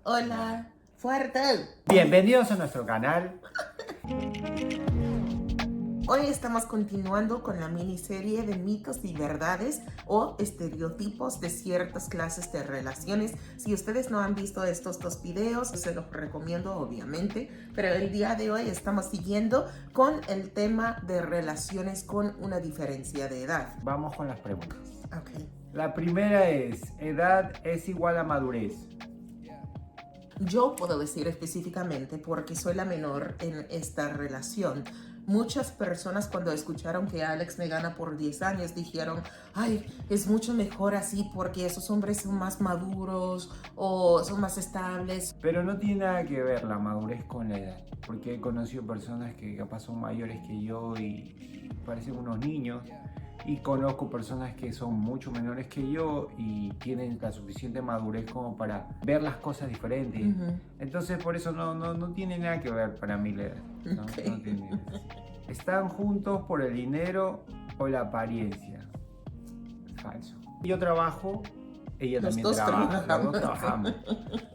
Hola, fuerte. Bienvenidos a nuestro canal. Hoy estamos continuando con la miniserie de mitos y verdades o estereotipos de ciertas clases de relaciones. Si ustedes no han visto estos dos videos, se los recomiendo obviamente, pero el día de hoy estamos siguiendo con el tema de relaciones con una diferencia de edad. Vamos con las preguntas. Ok. La primera es, ¿edad es igual a madurez? Yo puedo decir específicamente porque soy la menor en esta relación. Muchas personas cuando escucharon que Alex me gana por 10 años dijeron, ay, es mucho mejor así porque esos hombres son más maduros o son más estables. Pero no tiene nada que ver la madurez con la edad, porque he conocido personas que capaz son mayores que yo y parecen unos niños, y conozco personas que son mucho menores que yo y tienen la suficiente madurez como para ver las cosas diferentes. Entonces por eso no tiene nada que ver para mí la edad. No tiene. ¿Están juntos por el dinero o la apariencia? Falso. Yo trabajo, ella Los también dos trabaja, trabajamos. los dos trabajamos.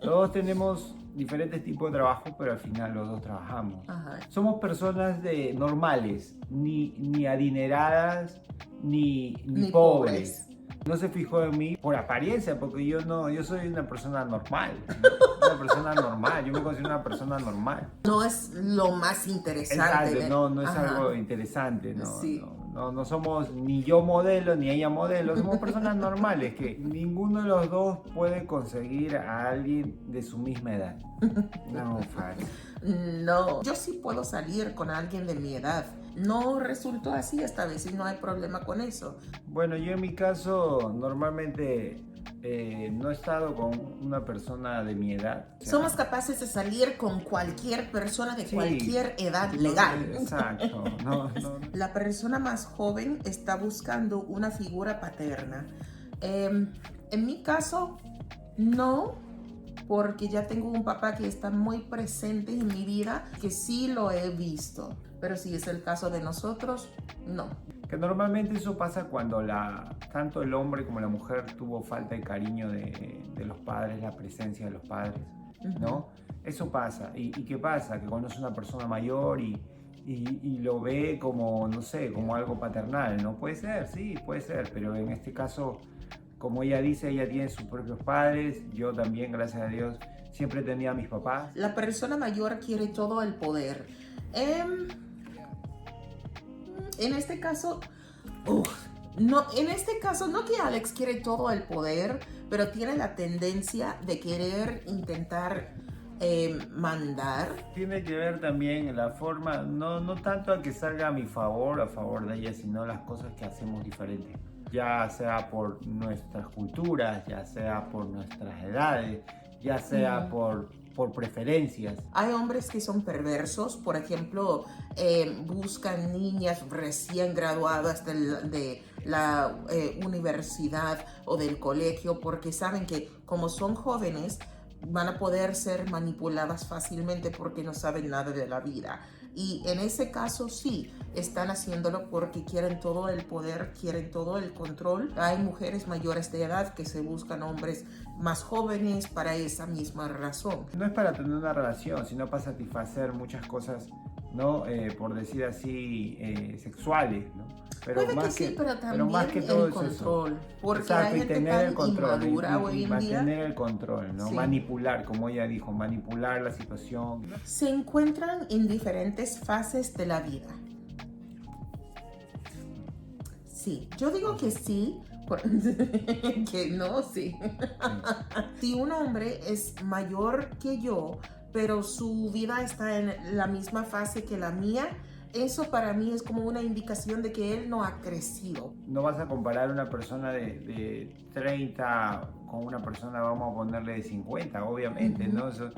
Los dos tenemos diferentes tipos de trabajo, pero al final los dos trabajamos. Ajá. Somos personas normales, ni adineradas, ni pobres. No se fijó en mí por apariencia, porque yo soy una persona normal, ¿no? Una persona normal, yo me considero una persona normal. No es lo más interesante. Exacto, no es Ajá. algo interesante, Sí. no somos ni yo modelo ni ella modelo, somos personas normales que ninguno de los dos puede conseguir a alguien de su misma edad. No, falso. No, yo sí puedo salir con alguien de mi edad. No resultó así esta vez y no hay problema con eso. Bueno, yo en mi caso normalmente no he estado con una persona de mi edad. O sea, Somos capaces de salir con cualquier persona de sí, cualquier edad legal. Exacto. No. La persona más joven está buscando una figura paterna. En mi caso, no, porque ya tengo un papá que está muy presente en mi vida, que sí lo he visto. Pero si es el caso de nosotros, no. Que normalmente eso pasa cuando tanto el hombre como la mujer tuvo falta de cariño de los padres, la presencia de los padres, ¿no? Eso pasa. ¿Y qué pasa? Que conoce una persona mayor y lo ve como, no sé, como algo paternal, ¿no? Puede ser, sí, puede ser, pero en este caso, como ella dice, ella tiene sus propios padres, yo también, gracias a Dios, siempre tenía a mis papás. La persona mayor quiere todo el poder. En este caso, no que Alex quiere todo el poder, pero tiene la tendencia de querer intentar mandar. Tiene que ver también la forma, no tanto a que salga a mi favor, a favor de ella, sino las cosas que hacemos diferentes. Ya sea por nuestras culturas, ya sea por nuestras edades, ya sea por preferencias. Hay hombres que son perversos, por ejemplo, buscan niñas recién graduadas de la universidad o del colegio porque saben que como son jóvenes van a poder ser manipuladas fácilmente porque no saben nada de la vida. Y en ese caso sí, están haciéndolo porque quieren todo el poder, quieren todo el control. Hay mujeres mayores de edad que se buscan hombres más jóvenes para esa misma razón. No es para tener una relación, sino para satisfacer muchas cosas, ¿no? Por decir así, sexuales, ¿no? Pero puede que sí, pero también más que todo el control. Porque exacto, hay gente y tener tan el control, inmadura hoy en día. mantener el control, ¿no? Sí. Manipular, como ella dijo, manipular la situación. Se encuentran en diferentes fases de la vida. Sí, yo digo que sí, que no, sí. Si un hombre es mayor que yo, pero su vida está en la misma fase que la mía, eso para mí es como una indicación de que él no ha crecido. No vas a comparar una persona de 30 con una persona, vamos a ponerle de 50, obviamente, ¿no? Eso,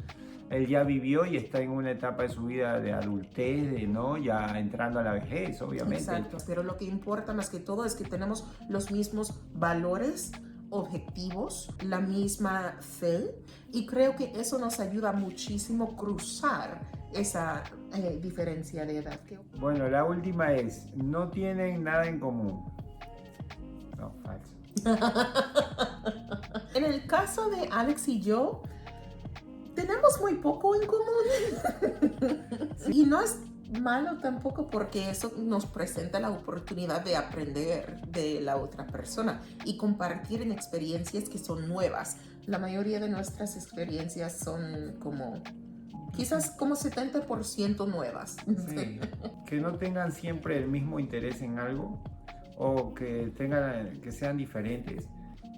él ya vivió y está en una etapa de su vida de adultez, ¿no? Ya entrando a la vejez, obviamente. Exacto, pero lo que importa más que todo es que tenemos los mismos valores, objetivos, la misma fe, y creo que eso nos ayuda muchísimo a cruzar esa diferencia de edad. Bueno, la última es, no tienen nada en común. No, falso. En el caso de Alex y yo, tenemos muy poco en común. Y no es malo tampoco porque eso nos presenta la oportunidad de aprender de la otra persona y compartir en experiencias que son nuevas. La mayoría de nuestras experiencias son como, quizás como 70% nuevas. Sí, que no tengan siempre el mismo interés en algo o que sean diferentes,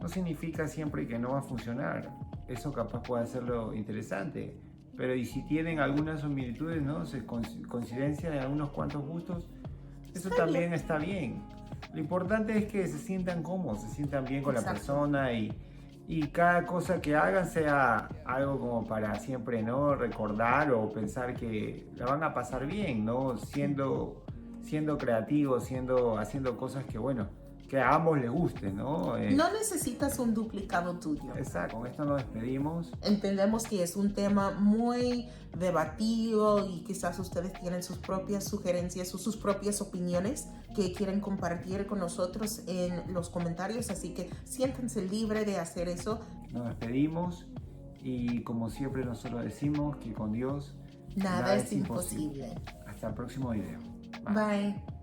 no significa siempre que no va a funcionar. Eso capaz puede hacerlo interesante, pero y si tienen algunas similitudes, ¿no? Coincidencia en algunos cuantos gustos, eso también está bien. Lo importante es que se sientan cómodos, se sientan bien con la persona y cada cosa que hagan sea algo como para siempre, ¿no? Recordar o pensar que la van a pasar bien, ¿no? Siendo creativos, haciendo cosas que, bueno, que a ambos les guste, ¿no? No necesitas un duplicado tuyo. Exacto, con esto nos despedimos. Entendemos que es un tema muy debatido y quizás ustedes tienen sus propias sugerencias o sus propias opiniones que quieren compartir con nosotros en los comentarios, así que siéntanse libre de hacer eso. Nos despedimos y como siempre nosotros decimos que con Dios Nada es imposible. Hasta el próximo video. Bye.